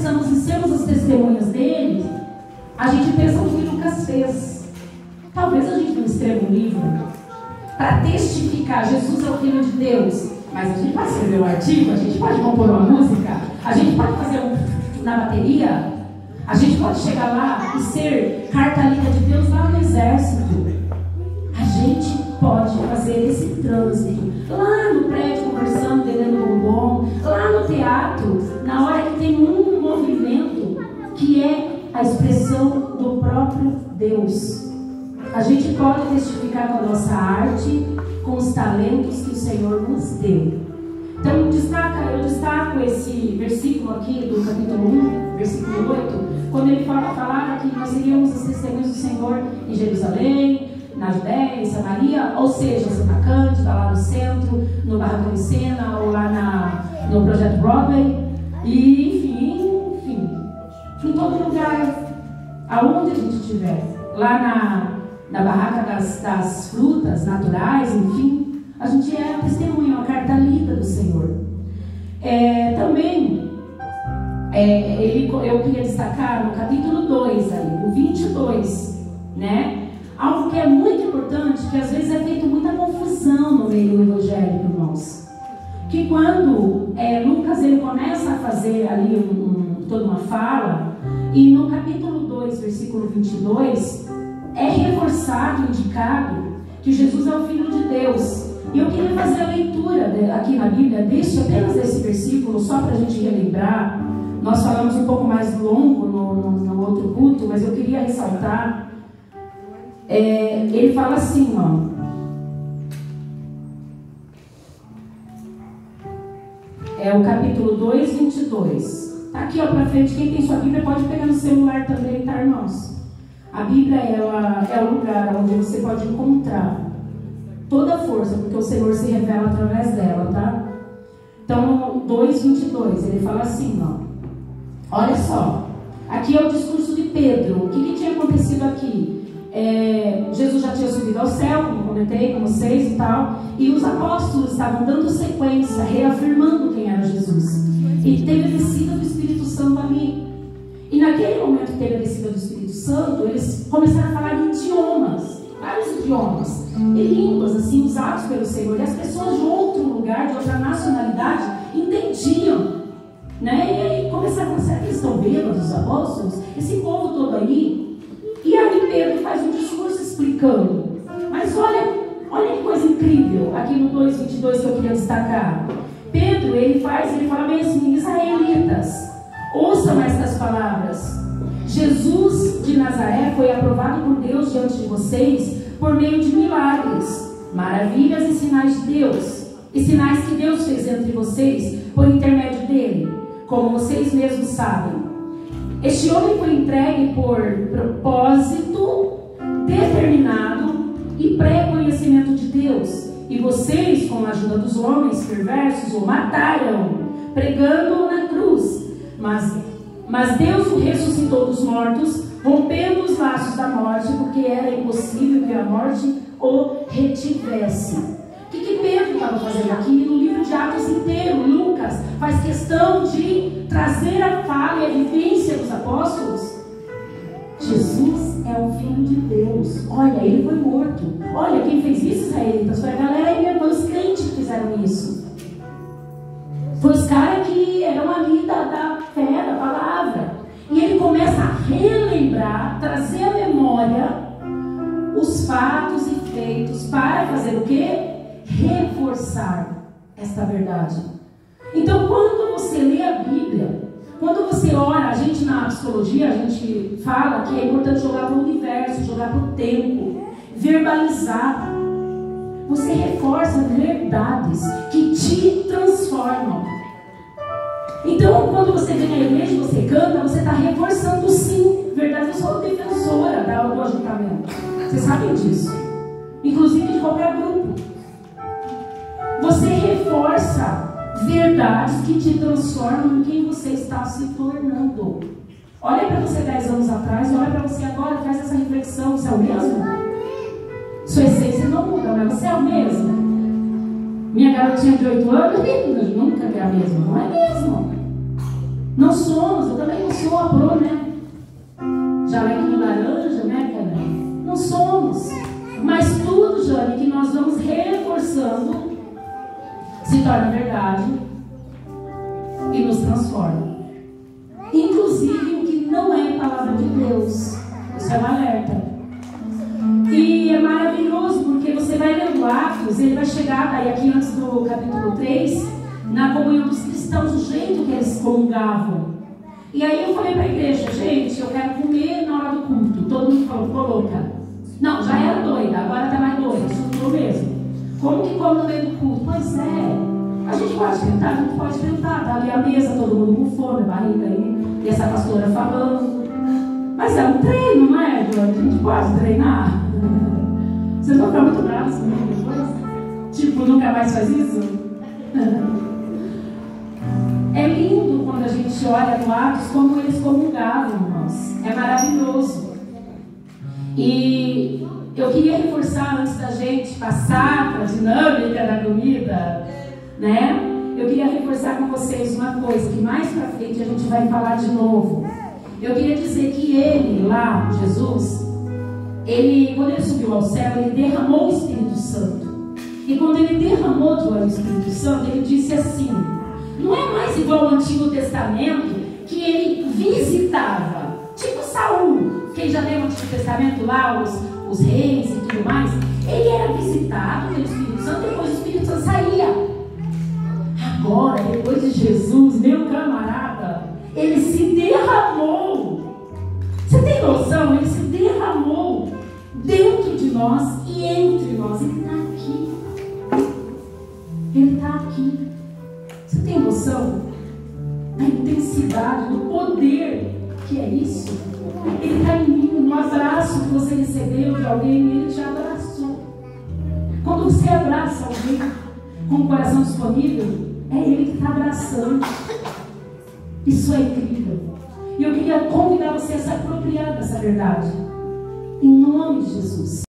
precisamos de sermos as testemunhas dele, a gente pensa no que Lucas fez. Talvez a gente não escreva um livro para testificar Jesus é o Filho de Deus, mas a gente pode escrever um artigo, a gente pode compor uma música, a gente pode fazer na bateria, a gente pode chegar lá e ser carta-lida de Deus lá no exército. A gente pode fazer esse trânsito lá no prédio, conversando, bebendo bombom, lá no teatro, na hora que tem um movimento que é a expressão do próprio Deus. A gente pode testificar com a nossa arte, com os talentos que o Senhor nos deu. Então eu destaco esse versículo aqui do capítulo 1, versículo 8, quando ele falava que nós seríamos as testemunhas do Senhor em Jerusalém, na Judéia, em Samaria, ou seja, em Santa Cândida, lá no centro, no Barra Cena, ou lá no Projeto Broadway, e enfim, em todo lugar, aonde a gente estiver, lá na barraca das frutas naturais, enfim, a gente é a testemunha, uma carta lida do Senhor. Também, eu queria destacar no capítulo 2, aí, o 22, né? Algo que é muito importante, que às vezes é feito muita confusão no meio do evangelho, irmãos. Que quando Lucas ele começa a fazer ali toda uma fala, e no capítulo 2, versículo 22, é reforçado, indicado, que Jesus é o Filho de Deus. E eu queria fazer a leitura aqui na Bíblia, apenas desse versículo, só para a gente relembrar. Nós falamos um pouco mais longo no outro culto, mas eu queria ressaltar. Ele fala assim, ó. É o capítulo 2, 22. Tá aqui, ó, pra frente. Quem tem sua Bíblia pode pegar no celular também, tá, irmãos? A Bíblia é o lugar onde você pode encontrar toda a força, porque o Senhor se revela através dela, tá? Então, 2, 22, ele fala assim, ó. Olha só. Aqui é o discurso de Pedro. O que tinha acontecido aqui? Jesus já tinha subido ao céu, como comentei com vocês e tal, e os apóstolos estavam dando sequência, reafirmando quem era Jesus. E teve a descida do Espírito Santo ali. E naquele momento que teve a descida do Espírito Santo, eles começaram a falar em idiomas, vários idiomas, e línguas assim usados pelo Senhor. E as pessoas de outro lugar, de outra nacionalidade, entendiam, né? E aí começaram a pensar que eles estão bêbados, os apóstolos, esse povo todo aí. E aí Pedro faz um discurso explicando. Mas olha que coisa incrível, aqui no 2:22 que eu queria destacar. Pedro, ele fala bem assim: israelitas, ouçam estas palavras. Jesus de Nazaré foi aprovado por Deus diante de vocês por meio de milagres, maravilhas e sinais de Deus. E sinais que Deus fez entre vocês por intermédio dele, como vocês mesmos sabem. Este homem foi entregue por propósito determinado e pré-conhecimento de Deus. E vocês, com a ajuda dos homens perversos, o mataram, pregando-o na cruz. Mas Deus o ressuscitou dos mortos, rompendo os laços da morte, porque era impossível que a morte o retivesse. O que Pedro estava fazendo aqui? No livro de Atos inteiro, Lucas faz questão de trazer a fala e a vivência dos apóstolos. Jesus é o Filho de Deus. Olha, ele foi morto. Olha, quem fez isso, israelitas, foi a galera aí, os crentes que fizeram isso. Foi os caras que eram ali da fé, da palavra. E ele começa a relembrar, trazer à memória os fatos e feitos para fazer o quê? Reforçar esta verdade. Então, quando você lê a Bíblia, quando você ora, a gente na psicologia, a gente fala que é importante jogar para o universo, jogar para o tempo, verbalizar. Você reforça verdades que te transformam. Então, quando você vem à igreja e você canta, você está reforçando sim verdades. Eu sou defensora do ajuntamento. Vocês sabem disso. Inclusive de qualquer grupo. Você reforça verdades que te transformam em quem você está se tornando. Olha para você 10 anos atrás, olha para você agora, faz essa reflexão. Você é o mesmo? Sua essência não muda, mas você é o mesmo. Minha garotinha de 8 anos nunca é a mesma, não é mesmo? Não somos, eu também não sou a Pro, né? Jalequinho laranja, né, cara? Não somos. Mas tudo, Jane, que nós vamos reforçando se torna verdade e nos transforma. Inclusive o que não é palavra de Deus. Isso é um alerta. E é maravilhoso porque você vai lendo Atos, ele vai chegar daí aqui antes do capítulo 3, na comunhão dos cristãos, o jeito que eles comungavam. E aí eu falei para a igreja, gente, eu quero comer na hora do culto. Todo mundo falou, coloca. Não, já era doida, agora está mais doida, surtou mesmo. Como que come no meio do culto? Pois é, a gente pode tentar, tá ali a mesa, todo mundo com fome, barriga aí, e essa pastora falando. Mas é um treino, não é, João? A gente pode treinar. Vocês vão ficar muito bravos comigo depois? Tipo, nunca mais faz isso? É lindo quando a gente olha no Atos como eles comungavam, irmãos. É maravilhoso. E eu queria reforçar antes da gente passar para a dinâmica da comida, né? Eu queria reforçar com vocês uma coisa que mais para frente a gente vai falar de novo. Eu queria dizer que ele lá, Jesus, quando ele subiu ao céu, ele derramou o Espírito Santo. E quando ele derramou o Espírito Santo, ele disse assim: não é mais igual ao Antigo Testamento, que ele visitava, tipo Saul. Quem já leu o Antigo Testamento lá, os reis e tudo mais, ele era visitado pelo Espírito Santo, depois o Espírito Santo saía. Agora, depois de Jesus, meu camarada, ele se derramou. Você tem noção? Ele se derramou dentro de nós e entre nós. Ele está aqui. Ele está aqui. Você tem noção da intensidade, do poder que é isso? Ele está em mim, no abraço que você recebeu de alguém, ele te abraçou. Quando você abraça alguém com o coração disponível, é ele que está abraçando. Isso é incrível. E eu queria convidar você a se apropriar dessa verdade. Em nome de Jesus.